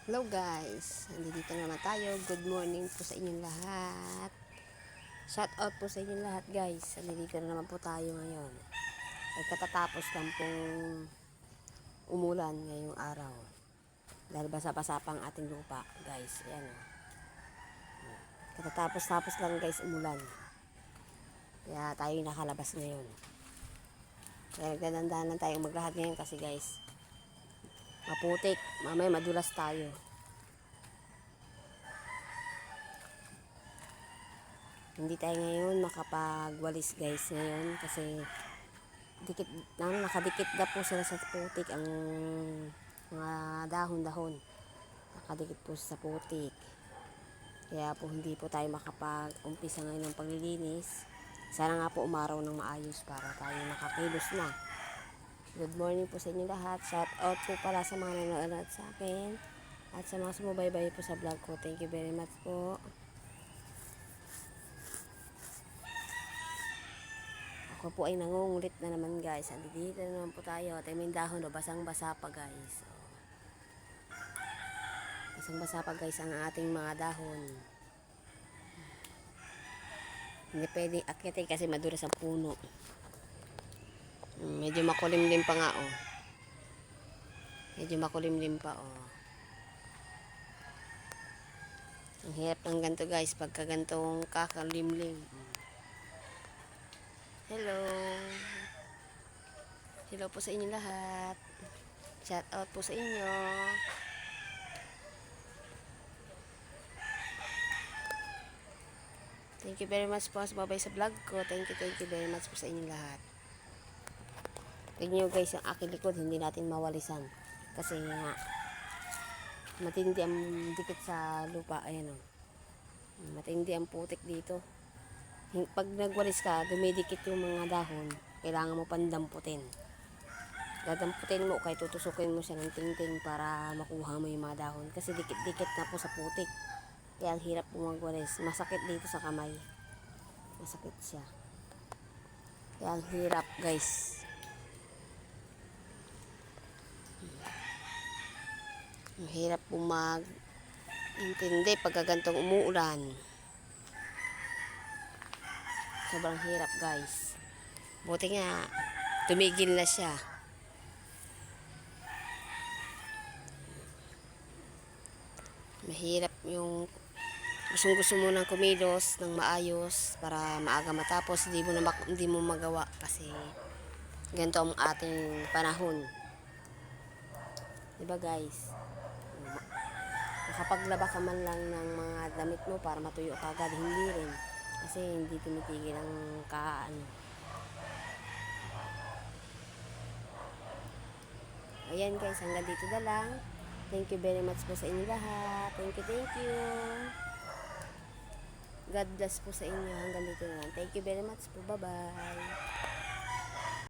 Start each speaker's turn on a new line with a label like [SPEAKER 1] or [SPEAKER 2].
[SPEAKER 1] Hello guys, nandito naman tayo. Good morning po sa inyong lahat. Shout out po sa inyong lahat guys. Nandito na naman po tayo ngayon. Ay katatapos lang pong umulan ngayong araw. Dahil basa-basa pa ang ating lupa guys. Ayan o. Katatapos lang guys umulan. Kaya tayo nakalabas ngayon. Kaya nagdandanan tayo maglahad ngayon kasi guys, maputik. Mamaya madulas tayo. Hindi tayo ngayon makapagwalis guys ngayon kasi nakadikit na po sila sa putik ang mga dahon-dahon. Nakadikit po sa putik. Kaya po hindi po tayo makapag-umpisa ngayon ng paglilinis. Sana nga po umaraw ng maayos para tayo nakakilos na. Good morning po sa inyo lahat. Shout out po pala sa mga nanonood sa akin at sa mga sumubaybay po sa vlog ko. Thank you very much po. Ako po ay nangungulit na naman guys. Andito na naman po tayo. At may dahon o basang-basa pa guys. Basang-basa pa guys ang ating mga dahon. Hindi pwedeng akyatin kasi madulas ang puno. Medyo makulimlim pa nga oh. Medyo makulimlim pa oh. Ang hirap ng ganito guys pagka gantong kakalimlim. Hello. Hello po sa inyo lahat. Shout out po sa inyo. Thank you very much po sa babay sa vlog ko. Thank you very much po sa inyo lahat. Tignan nyo guys, ang aking likod hindi natin mawalisan. Kasi nga, matindi ang dikit sa lupa. Ayan o. Matindi ang putik dito. Pag nagwalis ka, dumidikit yung mga dahon. Kailangan mo pandamputin. Dadamputin mo, kaya tutusukin mo siya ng tingting para makuha mo yung mga dahon. Kasi dikit-dikit na po sa putik. Kaya ang hirap po magwalis. Masakit dito sa kamay. Masakit siya. Kaya ang hirap guys. Ang hirap po mag-intindi pagka gantong umuulan. Sobrang hirap guys. Buti nga, tumigil na siya. Mahirap yung gusto mo nang kumilos ng maayos para maaga matapos. Hindi mo magawa kasi ganito ang ating panahon. Diba guys? Nakapaglaba ka man lang ng mga damit mo para matuyo kagad, hindi rin. Kasi hindi tumitigil ang Ayan guys, hanggang dito na lang. Thank you very much po sa inyo lahat. Thank you. God bless po sa inyo. Hanggang dito na lang. Thank you very much po. Bye-bye.